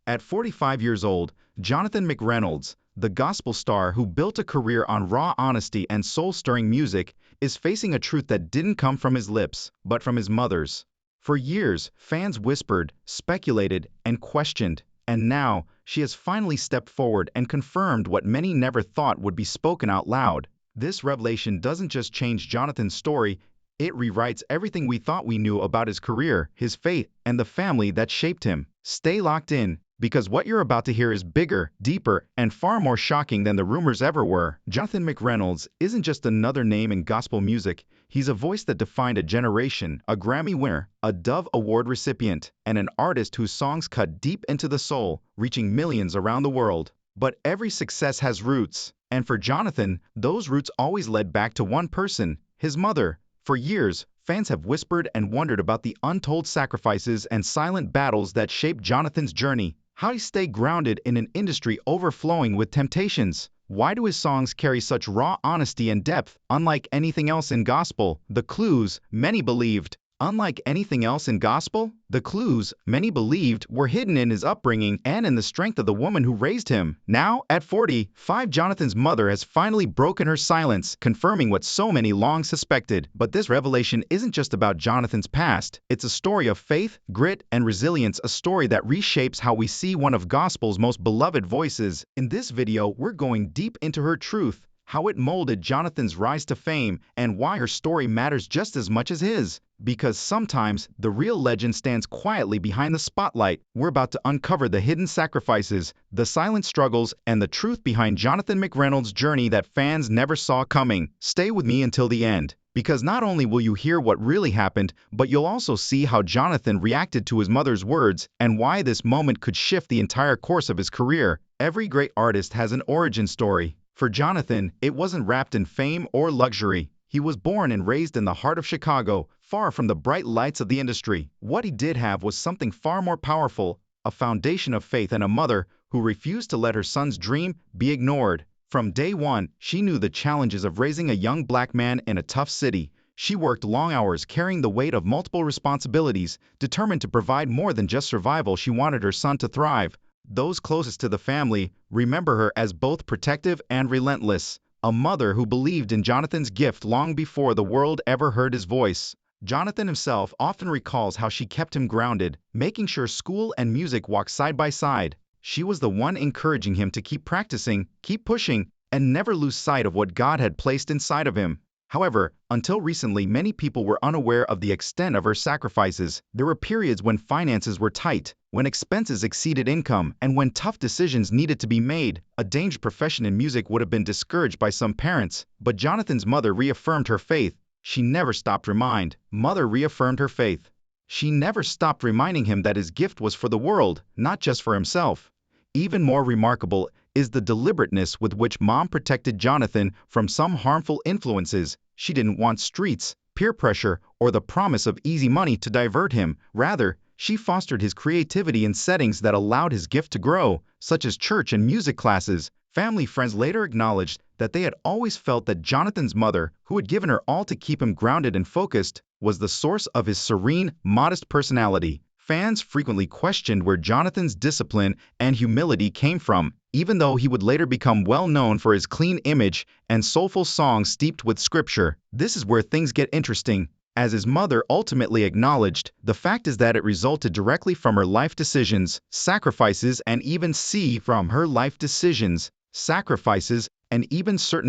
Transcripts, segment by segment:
At 45 years old, Jonathan McReynolds, the gospel star who built a career on raw honesty and soul-stirring music, is facing a truth that didn't come from his lips, but from his mother's. For years, fans whispered, speculated, and questioned, and now she has finally stepped forward and confirmed what many never thought would be spoken out loud. This revelation doesn't just change Jonathan's story, it rewrites everything we thought we knew about his career, his faith, and the family that shaped him. Stay locked in, because what you're about to hear is bigger, deeper, and far more shocking than the rumors ever were. Jonathan McReynolds isn't just another name in gospel music. He's a voice that defined a generation, a Grammy winner, a Dove Award recipient, and an artist whose songs cut deep into the soul, reaching millions around the world. But every success has roots, and for Jonathan, those roots always led back to one person, his mother. For years, fans have whispered and wondered about the untold sacrifices and silent battles that shaped Jonathan's journey. How he stayed grounded in an industry overflowing with temptations. Why do his songs carry such raw honesty and depth, unlike anything else in gospel? The clues, many believed, unlike anything else in gospel, the clues, many believed, were hidden in his upbringing and in the strength of the woman who raised him. Now, at 45, Jonathan's mother has finally broken her silence, confirming what so many long suspected. But this revelation isn't just about Jonathan's past. It's a story of faith, grit, and resilience, a story that reshapes how we see one of gospel's most beloved voices. In this video, we're going deep into her truth, how it molded Jonathan's rise to fame, and why her story matters just as much as his. Because sometimes, the real legend stands quietly behind the spotlight. We're about to uncover the hidden sacrifices, the silent struggles, and the truth behind Jonathan McReynolds' journey that fans never saw coming. Stay with me until the end, because not only will you hear what really happened, but you'll also see how Jonathan reacted to his mother's words, and why this moment could shift the entire course of his career. Every great artist has an origin story. For Jonathan, it wasn't wrapped in fame or luxury. He was born and raised in the heart of Chicago, far from the bright lights of the industry. What he did have was something far more powerful, a foundation of faith and a mother who refused to let her son's dream be ignored. From day one, she knew the challenges of raising a young black man in a tough city. She worked long hours carrying the weight of multiple responsibilities, determined to provide more than just survival. She wanted her son to thrive. Those closest to the family remember her as both protective and relentless, a mother who believed in Jonathan's gift long before the world ever heard his voice. Jonathan himself often recalls how she kept him grounded, making sure school and music walked side by side. She was the one encouraging him to keep practicing, keep pushing, and never lose sight of what God had placed inside of him. However, until recently, many people were unaware of the extent of her sacrifices. There were periods when finances were tight, when expenses exceeded income, and when tough decisions needed to be made. A dangerous profession in music would have been discouraged by some parents, but Jonathan's mother reaffirmed her faith. She never stopped reaffirmed her faith. She never stopped reminding him that his gift was for the world, not just for himself. Even more remarkable is the deliberateness with which Mom protected Jonathan from some harmful influences. She didn't want streets, peer pressure, or the promise of easy money to divert him. Rather, she fostered his creativity in settings that allowed his gift to grow, such as church and music classes. Family friends later acknowledged that they had always felt that Jonathan's mother, who had given her all to keep him grounded and focused, was the source of his serene, modest personality. Fans frequently questioned where Jonathan's discipline and humility came from, even though he would later become well known for his clean image and soulful songs steeped with scripture. This is where things get interesting. As his mother ultimately acknowledged, the fact is that it resulted directly from her life decisions, sacrifices, and even certain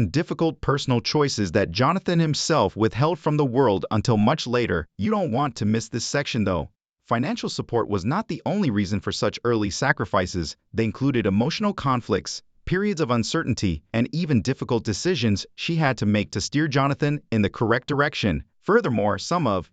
difficult personal choices that Jonathan himself withheld from the world until much later. You don't want to miss this section though. Financial support was not the only reason for such early sacrifices. They included emotional conflicts, periods of uncertainty, and even difficult decisions she had to make to steer Jonathan in the correct direction. Furthermore, some of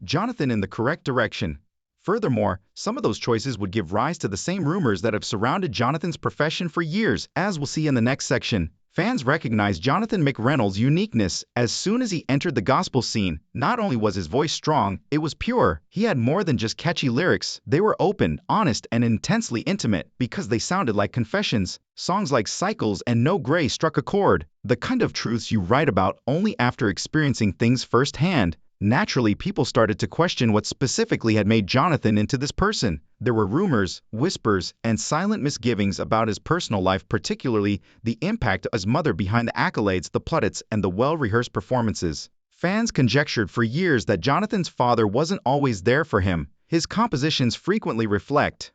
those choices would give rise to the same rumors that have surrounded Jonathan's profession for years, as we'll see in the next section. Fans recognized Jonathan McReynolds' uniqueness as soon as he entered the gospel scene. Not only was his voice strong, it was pure. He had more than just catchy lyrics. They were open, honest, and intensely intimate because they sounded like confessions. Songs like Cycles and No Gray struck a chord, the kind of truths you write about only after experiencing things firsthand. Naturally, people started to question what specifically had made Jonathan into this person. There were rumors, whispers, and silent misgivings about his personal life, particularly the impact of his mother behind the accolades, the plaudits, and the well-rehearsed performances. Fans conjectured for years that Jonathan's father wasn't always there for him. His compositions frequently reflected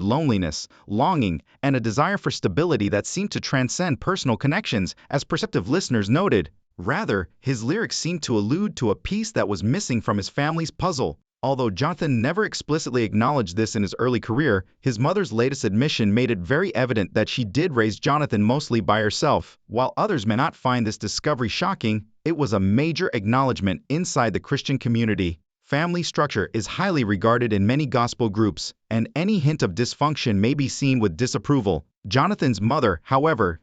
loneliness, longing, and a desire for stability that seemed to transcend personal connections, as perceptive listeners noted. Rather, his lyrics seemed to allude to a piece that was missing from his family's puzzle. Although Jonathan never explicitly acknowledged this in his early career, his mother's latest admission made it very evident that she did raise Jonathan mostly by herself. While others may not find this discovery shocking, it was a major acknowledgement inside the Christian community. Family structure is highly regarded in many gospel groups, and any hint of dysfunction may be seen with disapproval. Jonathan's mother, however,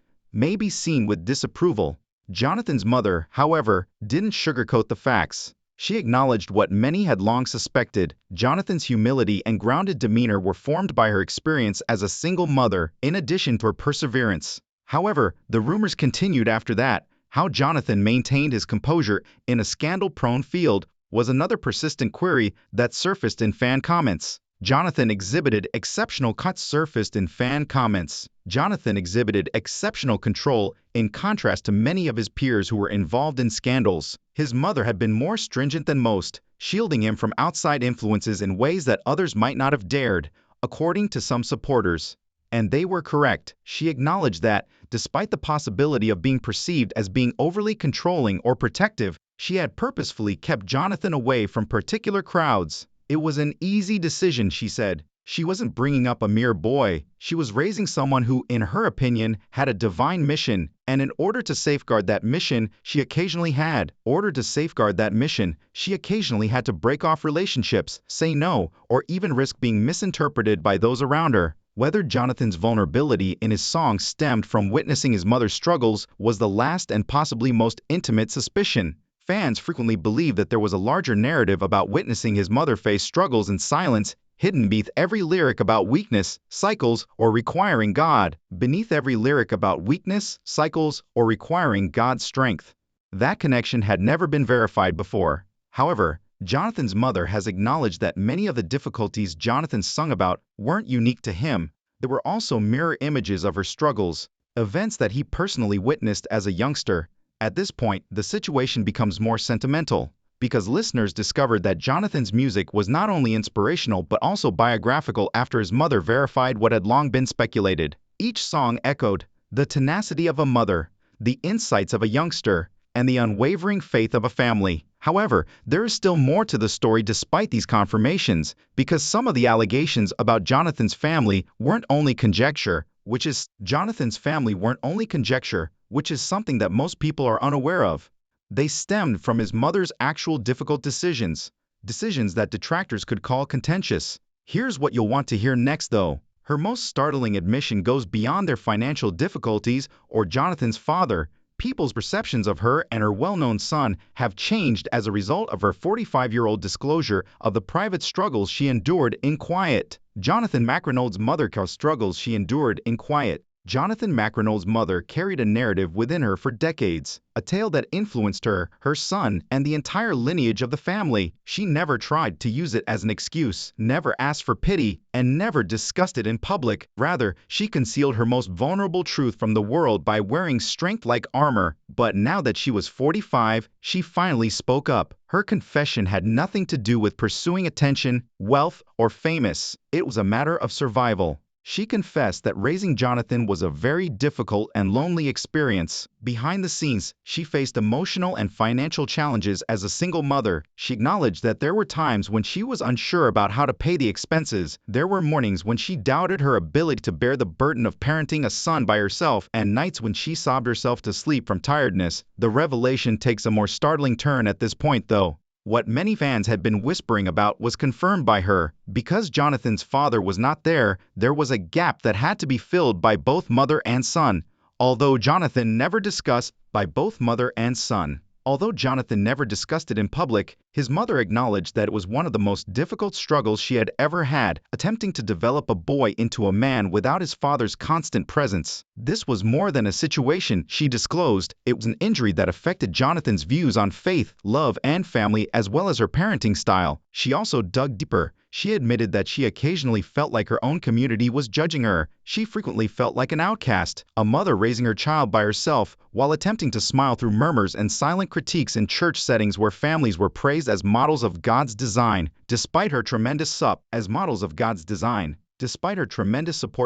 didn't sugarcoat the facts. She acknowledged what many had long suspected. Jonathan's humility and grounded demeanor were formed by her experience as a single mother, in addition to her perseverance. However, the rumors continued after that. How Jonathan maintained his composure in a scandal-prone field was another persistent query that surfaced in fan comments. Jonathan exhibited exceptional control in contrast to many of his peers who were involved in scandals. His mother had been more stringent than most, shielding him from outside influences in ways that others might not have dared, according to some supporters. And they were correct. She acknowledged that, despite the possibility of being perceived as being overly controlling or protective, she had purposefully kept Jonathan away from particular crowds. It was an easy decision, she said. She wasn't bringing up a mere boy. She was raising someone who, in her opinion, had a divine mission, and in order to safeguard that mission, she occasionally had to break off relationships, say no, or even risk being misinterpreted by those around her. Whether Jonathan's vulnerability in his song stemmed from witnessing his mother's struggles was the last and possibly most intimate suspicion. Fans frequently believed that there was a larger narrative about witnessing his mother face struggles in silence, hidden beneath every lyric about weakness, cycles, or requiring God's strength. That connection had never been verified before. However, Jonathan's mother has acknowledged that many of the difficulties Jonathan sung about weren't unique to him. There were also mirror images of her struggles, events that he personally witnessed as a youngster. At this point, the situation becomes more sentimental, because listeners discovered that Jonathan's music was not only inspirational but also biographical after his mother verified what had long been speculated. Each song echoed the tenacity of a mother, the insights of a youngster, and the unwavering faith of a family. However, there is still more to the story despite these confirmations, because some of the allegations about Jonathan's family weren't only conjecture, which is something that most people are unaware of. They stemmed from his mother's actual difficult decisions that detractors could call contentious. Here's what you'll want to hear next, though. Her most startling admission goes beyond their financial difficulties or Jonathan's father. People's perceptions of her and her well-known son have changed as a result of her 45-year-old disclosure of the private struggles she endured in quiet. Jonathan McReynolds' mother carried a narrative within her for decades, a tale that influenced her, her son, and the entire lineage of the family. She never tried to use it as an excuse, never asked for pity, and never discussed it in public. Rather, she concealed her most vulnerable truth from the world by wearing strength like armor. But now that she was 45, she finally spoke up. Her confession had nothing to do with pursuing attention, wealth, or famous. It was a matter of survival. She confessed that raising Jonathan was a very difficult and lonely experience. Behind the scenes, she faced emotional and financial challenges as a single mother. She acknowledged that there were times when she was unsure about how to pay the expenses. There were mornings when she doubted her ability to bear the burden of parenting a son by herself, and nights when she sobbed herself to sleep from tiredness. The revelation takes a more startling turn at this point, though. What many fans had been whispering about was confirmed by her. Because Jonathan's father was not there, there was a gap that had to be filled by both mother and son. Although Jonathan never discussed by both mother and son. Although Jonathan never discussed it in public, his mother acknowledged that it was one of the most difficult struggles she had ever had, attempting to develop a boy into a man without his father's constant presence. This was more than a situation, she disclosed. It was an injury that affected Jonathan's views on faith, love, and family, as well as her parenting style. She also dug deeper. She admitted that she occasionally felt like her own community was judging her. She frequently felt like an outcast, a mother raising her child by herself, while attempting to smile through murmurs and silent critiques in church settings where families were praised as models of God's design. Despite her tremendous support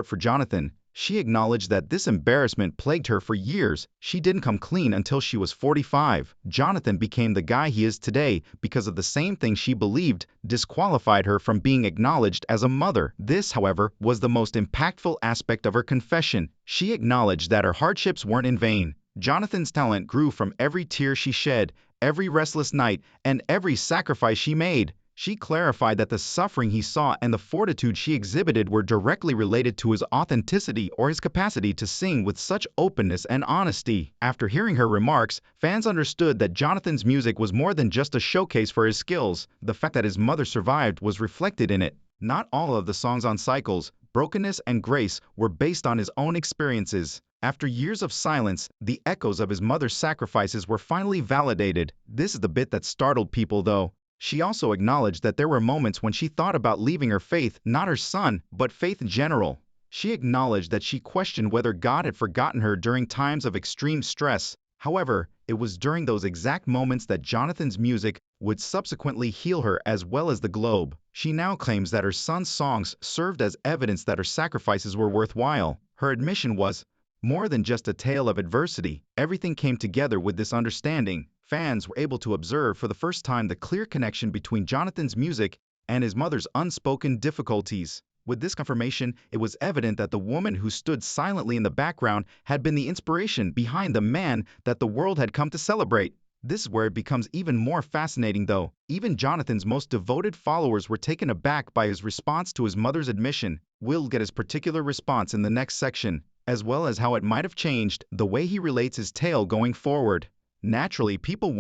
for Jonathan, she acknowledged that this embarrassment plagued her for years. She didn't come clean until she was 45. Jonathan became the guy he is today because of the same thing she believed disqualified her from being acknowledged as a mother. This, however, was the most impactful aspect of her confession. She acknowledged that her hardships weren't in vain. Jonathan's talent grew from every tear she shed, every restless night, and every sacrifice she made. She clarified that the suffering he saw and the fortitude she exhibited were directly related to his authenticity or his capacity to sing with such openness and honesty. After hearing her remarks, fans understood that Jonathan's music was more than just a showcase for his skills. The fact that his mother survived was reflected in it. Not all of the songs on Cycles, Brokenness, and Grace were based on his own experiences. After years of silence, the echoes of his mother's sacrifices were finally validated. This is the bit that startled people, though. She also acknowledged that there were moments when she thought about leaving her faith, not her son, but faith in general. She acknowledged that she questioned whether God had forgotten her during times of extreme stress. However, it was during those exact moments that Jonathan's music would subsequently heal her as well as the globe. She now claims that her son's songs served as evidence that her sacrifices were worthwhile. Her admission was more than just a tale of adversity. Everything came together with this understanding. Fans were able to observe for the first time the clear connection between Jonathan's music and his mother's unspoken difficulties. With this confirmation, it was evident that the woman who stood silently in the background had been the inspiration behind the man that the world had come to celebrate. This is where it becomes even more fascinating, though. Even Jonathan's most devoted followers were taken aback by his response to his mother's admission. We'll get his particular response in the next section, as well as how it might have changed the way he relates his tale going forward. Naturally, people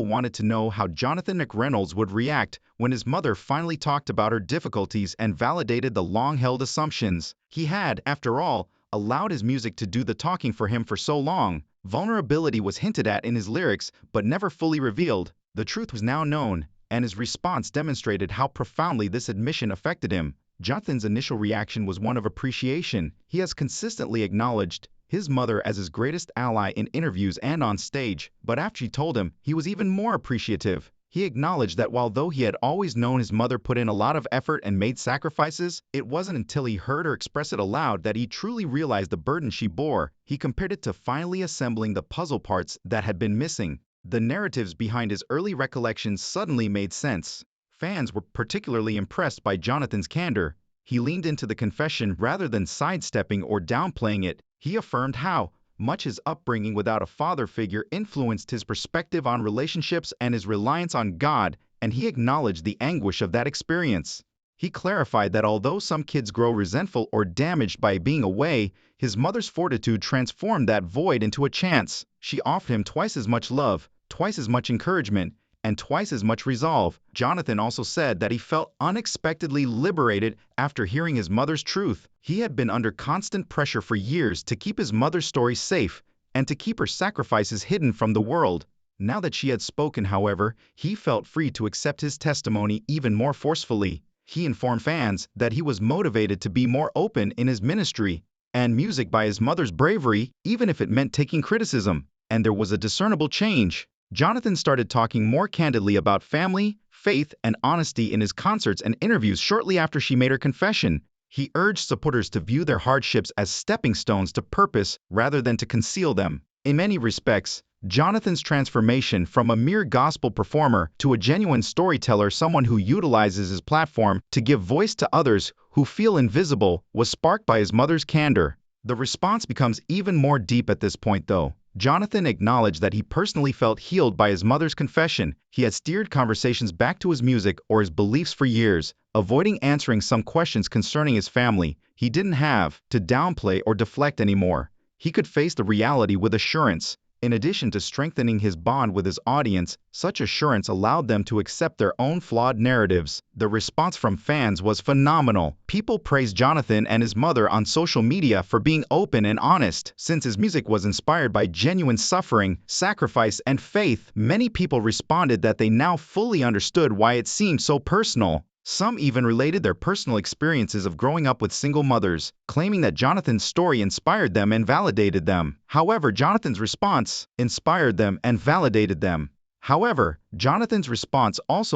wanted to know how Jonathan McReynolds would react when his mother finally talked about her difficulties and validated the long-held assumptions. He had, after all, allowed his music to do the talking for him for so long. Vulnerability was hinted at in his lyrics, but never fully revealed. The truth was now known, and his response demonstrated how profoundly this admission affected him. Jonathan's initial reaction was one of appreciation. He has consistently acknowledged his mother as his greatest ally in interviews and on stage, but after she told him, he was even more appreciative. He acknowledged that although he had always known his mother put in a lot of effort and made sacrifices, it wasn't until he heard her express it aloud that he truly realized the burden she bore. He compared it to finally assembling the puzzle parts that had been missing. The narratives behind his early recollections suddenly made sense. Fans were particularly impressed by Jonathan's candor. He leaned into the confession rather than sidestepping or downplaying it. He affirmed how much his upbringing without a father figure influenced his perspective on relationships and his reliance on God, and he acknowledged the anguish of that experience. He clarified that although some kids grow resentful or damaged by being away, his mother's fortitude transformed that void into a chance. She offered him twice as much love, twice as much encouragement, and twice as much resolve. Jonathan also said that he felt unexpectedly liberated after hearing his mother's truth. He had been under constant pressure for years to keep his mother's story safe and to keep her sacrifices hidden from the world. Now that she had spoken, however, he felt free to accept his testimony even more forcefully. He informed fans that he was motivated to be more open in his ministry and music by his mother's bravery, even if it meant taking criticism. And there was a discernible change. Jonathan started talking more candidly about family, faith, and honesty in his concerts and interviews shortly after she made her confession. He urged supporters to view their hardships as stepping stones to purpose rather than to conceal them. In many respects, Jonathan's transformation from a mere gospel performer to a genuine storyteller, someone who utilizes his platform to give voice to others who feel invisible, was sparked by his mother's candor. The response becomes even more deep at this point, though. Jonathan acknowledged that he personally felt healed by his mother's confession. He had steered conversations back to his music or his beliefs for years, avoiding answering some questions concerning his family. He didn't have to downplay or deflect anymore. he could face the reality with assurance. In addition to strengthening his bond with his audience, such assurance allowed them to accept their own flawed narratives. The response from fans was phenomenal. People praised Jonathan and his mother on social media for being open and honest. Since his music was inspired by genuine suffering, sacrifice, and faith, many people responded that they now fully understood why it seemed so personal. Some even related their personal experiences of growing up with single mothers, claiming that Jonathan's story inspired them and validated them. However, Jonathan's response also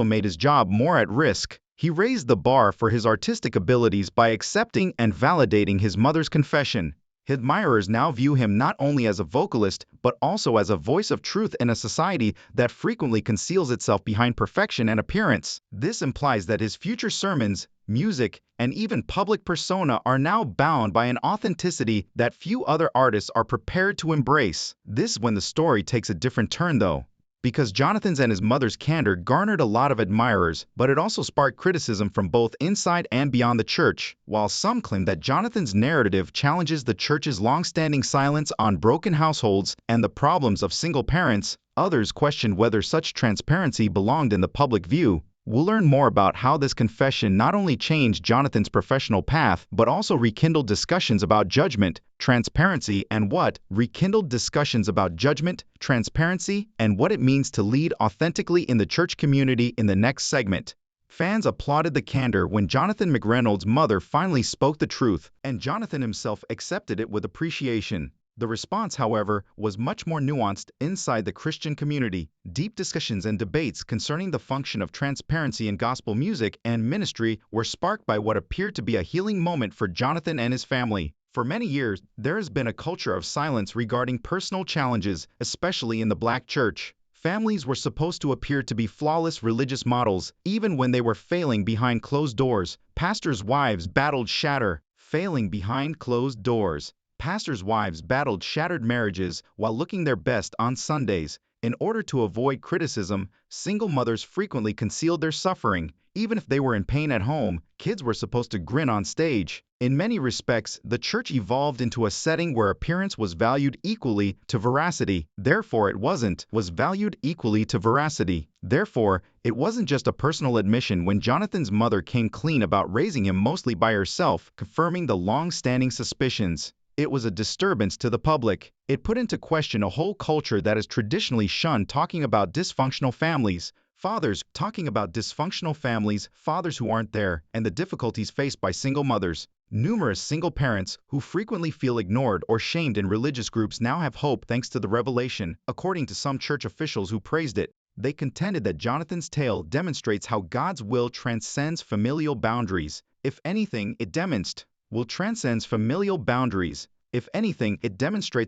made his job more at risk. He raised the bar for his artistic abilities by accepting and validating his mother's confession. His admirers now view him not only as a vocalist, but also as a voice of truth in a society that frequently conceals itself behind perfection and appearance. This implies that his future sermons, music, and even public persona are now bound by an authenticity that few other artists are prepared to embrace. This is when the story takes a different turn, though. Because Jonathan's and his mother's candor garnered a lot of admirers, but it also sparked criticism from both inside and beyond the church. While some claim that Jonathan's narrative challenges the church's long-standing silence on broken households and the problems of single parents, others questioned whether such transparency belonged in the public view. We'll learn more about how this confession not only changed Jonathan's professional path, but also rekindled discussions about judgment, transparency, and what it means to lead authentically in the church community in the next segment. Fans applauded the candor when Jonathan McReynolds' mother finally spoke the truth, and Jonathan himself accepted it with appreciation. The response, however, was much more nuanced inside the Christian community. Deep discussions and debates concerning the function of transparency in gospel music and ministry were sparked by what appeared to be a healing moment for Jonathan and his family. For many years, there has been a culture of silence regarding personal challenges, especially in the Black church. Families were supposed to appear to be flawless religious models, even when they were failing behind closed doors. Pastors' wives battled shattered marriages while looking their best on Sundays. In order to avoid criticism, single mothers frequently concealed their suffering. Even if they were in pain at home, kids were supposed to grin on stage. In many respects, the church evolved into a setting where appearance was valued equally to veracity. Therefore, it wasn't just a personal admission when Jonathan's mother came clean about raising him mostly by herself, confirming the long-standing suspicions. It was a disturbance to the public. It put into question a whole culture that has traditionally shunned talking about dysfunctional families. Fathers who aren't there, and the difficulties faced by single mothers. Numerous single parents who frequently feel ignored or shamed in religious groups now have hope thanks to the revelation, according to some church officials who praised it. They contended that Jonathan's tale demonstrates how God's will transcends familial boundaries. If anything, it demonstrates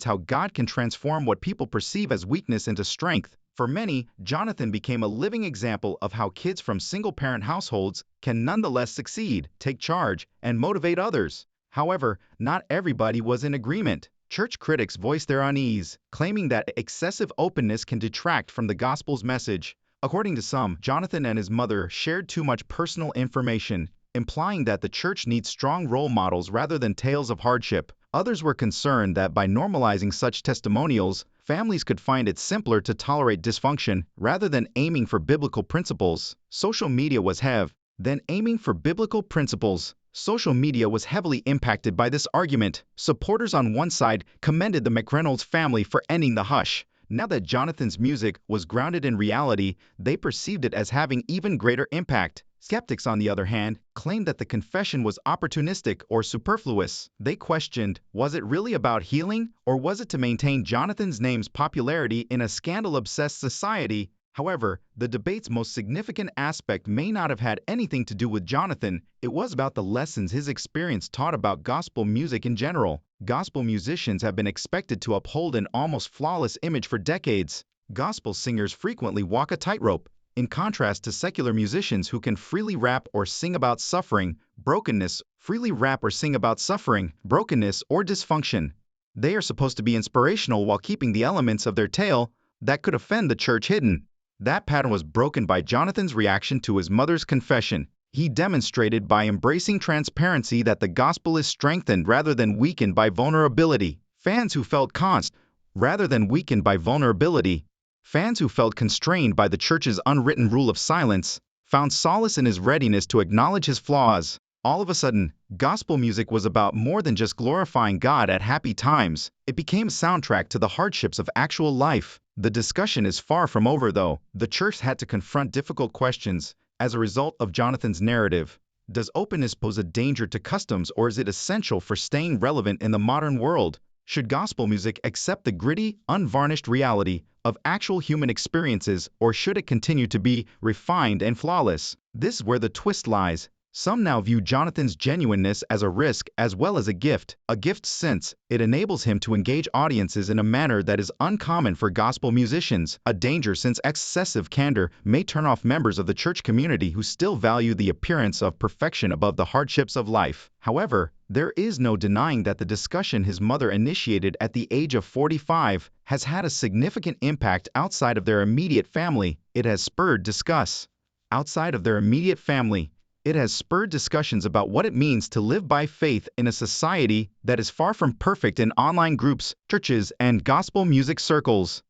how God can transform what people perceive as weakness into strength. For many, Jonathan became a living example of how kids from single-parent households can nonetheless succeed, take charge, and motivate others. However, not everybody was in agreement. Church critics voiced their unease, claiming that excessive openness can detract from the gospel's message. According to some, Jonathan and his mother shared too much personal information, implying that the church needs strong role models rather than tales of hardship. Others were concerned that by normalizing such testimonials, families could find it simpler to tolerate dysfunction rather than aiming for biblical principles. Social media was heavily impacted by this argument. Supporters on one side commended the McReynolds family for ending the hush. Now that Jonathan's music was grounded in reality, they perceived it as having even greater impact. Skeptics, on the other hand, claimed that the confession was opportunistic or superfluous. They questioned, was it really about healing, or was it to maintain Jonathan's name's popularity in a scandal-obsessed society? However, the debate's most significant aspect may not have had anything to do with Jonathan. It was about the lessons his experience taught about gospel music in general. Gospel musicians have been expected to uphold an almost flawless image for decades. Gospel singers frequently walk a tightrope, in contrast to secular musicians who can freely rap or sing about suffering, brokenness, or dysfunction. They are supposed to be inspirational while keeping the elements of their tale that could offend the church hidden. That pattern was broken by Jonathan's reaction to his mother's confession. He demonstrated by embracing transparency that the gospel is strengthened rather than weakened by vulnerability. Fans who felt rather than weakened by vulnerability. Fans who felt constrained by the church's unwritten rule of silence found solace in his readiness to acknowledge his flaws. All of a sudden, gospel music was about more than just glorifying God at happy times. It became a soundtrack to the hardships of actual life. The discussion is far from over, though. The church had to confront difficult questions as a result of Jonathan's narrative. Does openness pose a danger to customs, or is it essential for staying relevant in the modern world? Should gospel music accept the gritty, unvarnished reality of actual human experiences, or should it continue to be refined and flawless? This is where the twist lies. Some now view Jonathan's genuineness as a risk as well as a gift since it enables him to engage audiences in a manner that is uncommon for gospel musicians, a danger since excessive candor may turn off members of the church community who still value the appearance of perfection above the hardships of life. However, there is no denying that the discussion his mother initiated at the age of 45 has had a significant impact outside of their immediate family. It has spurred discussions about what it means to live by faith in a society that is far from perfect in online groups, churches, and gospel music circles.